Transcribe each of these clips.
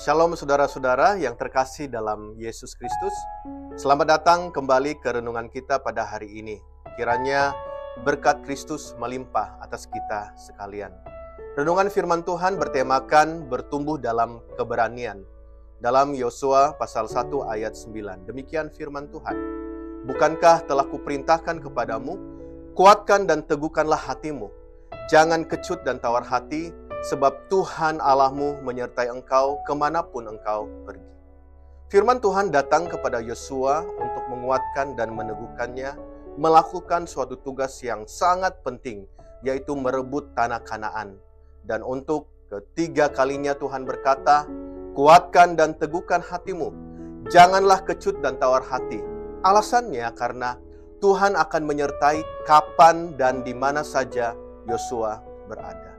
Shalom saudara-saudara yang terkasih dalam Yesus Kristus. Selamat datang kembali ke renungan kita pada hari ini. Kiranya berkat Kristus melimpah atas kita sekalian. Renungan firman Tuhan bertemakan bertumbuh dalam keberanian. Dalam Yosua pasal 1 ayat 9. Demikian firman Tuhan. Bukankah telah kuperintahkan kepadamu, kuatkan dan teguhkanlah hatimu. Jangan kecut dan tawar hati, sebab Tuhan Allahmu menyertai engkau kemanapun engkau pergi. Firman Tuhan datang kepada Yosua untuk menguatkan dan meneguhkannya, melakukan suatu tugas yang sangat penting, yaitu merebut tanah Kanaan. Dan untuk ketiga kalinya Tuhan berkata, kuatkan dan teguhkan hatimu, janganlah kecut dan tawar hati. Alasannya karena Tuhan akan menyertai kapan dan di mana saja Yosua berada.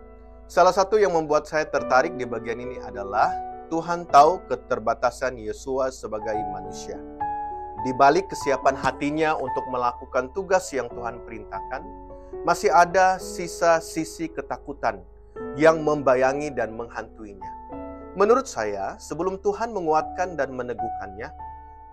Salah satu yang membuat saya tertarik di bagian ini adalah Tuhan tahu keterbatasan Yosua sebagai manusia. Di balik kesiapan hatinya untuk melakukan tugas yang Tuhan perintahkan, masih ada sisa-sisi ketakutan yang membayangi dan menghantuinya. Menurut saya, sebelum Tuhan menguatkan dan meneguhkannya,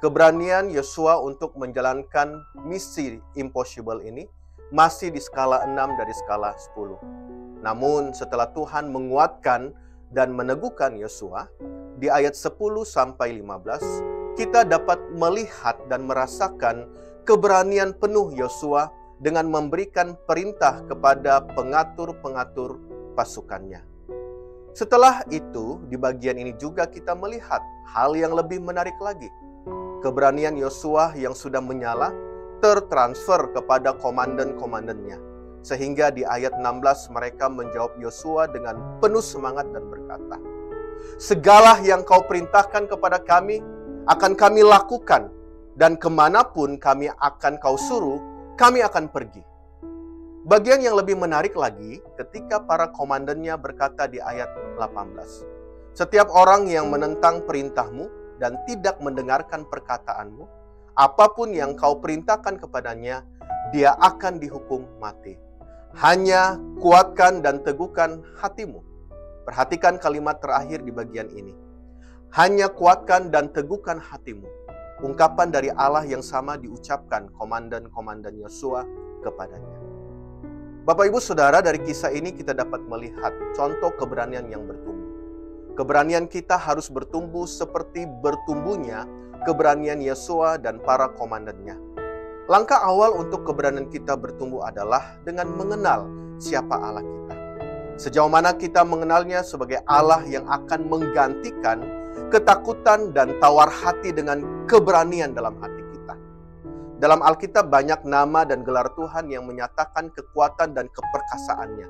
keberanian Yosua untuk menjalankan misi impossible ini masih di skala 6 dari skala 10. Namun setelah Tuhan menguatkan dan meneguhkan Yosua, di ayat 10-15, kita dapat melihat dan merasakan keberanian penuh Yosua dengan memberikan perintah kepada pengatur-pengatur pasukannya. Setelah itu, di bagian ini juga kita melihat hal yang lebih menarik lagi. Keberanian Yosua yang sudah menyala tertransfer kepada komandan-komandannya. Sehingga di ayat 16 mereka menjawab Yosua dengan penuh semangat dan berkata, segala yang kau perintahkan kepada kami akan kami lakukan, dan kemanapun kami akan kau suruh, kami akan pergi. Bagian yang lebih menarik lagi ketika para komandannya berkata di ayat 18, setiap orang yang menentang perintahmu dan tidak mendengarkan perkataanmu, apapun yang kau perintahkan kepadanya, dia akan dihukum mati. Hanya kuatkan dan teguhkan hatimu. Perhatikan kalimat terakhir di bagian ini. Hanya kuatkan dan teguhkan hatimu. Ungkapan dari Allah yang sama diucapkan komandan-komandan Yosua kepadanya. Bapak Ibu Saudara, dari kisah ini kita dapat melihat contoh keberanian yang bertumbuh. Keberanian kita harus bertumbuh seperti bertumbuhnya keberanian Yosua dan para komandannya. Langkah awal untuk keberanian kita bertumbuh adalah dengan mengenal siapa Allah kita. Sejauh mana kita mengenalnya sebagai Allah yang akan menggantikan ketakutan dan tawar hati dengan keberanian dalam hati kita. Dalam Alkitab banyak nama dan gelar Tuhan yang menyatakan kekuatan dan keperkasaannya.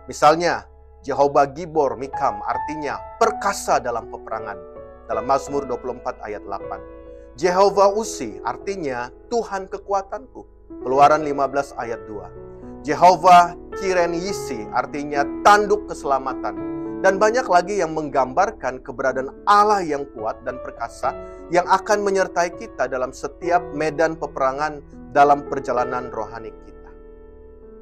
Misalnya, Jehovah Gibor Mikam artinya perkasa dalam peperangan. Dalam Mazmur 24 ayat 8. Jehovah Usi artinya Tuhan kekuatanku. Keluaran 15 ayat 2. Jehovah Kiren Yisi artinya tanduk keselamatan. Dan banyak lagi yang menggambarkan keberadaan Allah yang kuat dan perkasa yang akan menyertai kita dalam setiap medan peperangan dalam perjalanan rohani kita.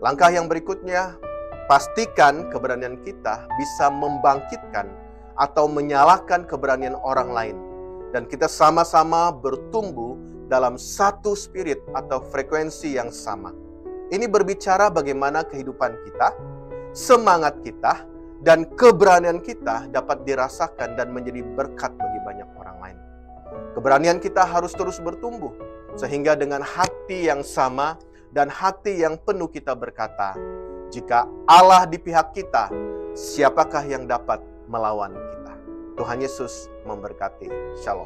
Langkah yang berikutnya, pastikan keberanian kita bisa membangkitkan atau menyalakan keberanian orang lain. Dan kita sama-sama bertumbuh dalam satu spirit atau frekuensi yang sama. Ini berbicara bagaimana kehidupan kita, semangat kita, dan keberanian kita dapat dirasakan dan menjadi berkat bagi banyak orang lain. Keberanian kita harus terus bertumbuh, sehingga dengan hati yang sama dan hati yang penuh kita berkata, jika Allah di pihak kita, siapakah yang dapat melawan kita? Tuhan Yesus memberkati. Shalom.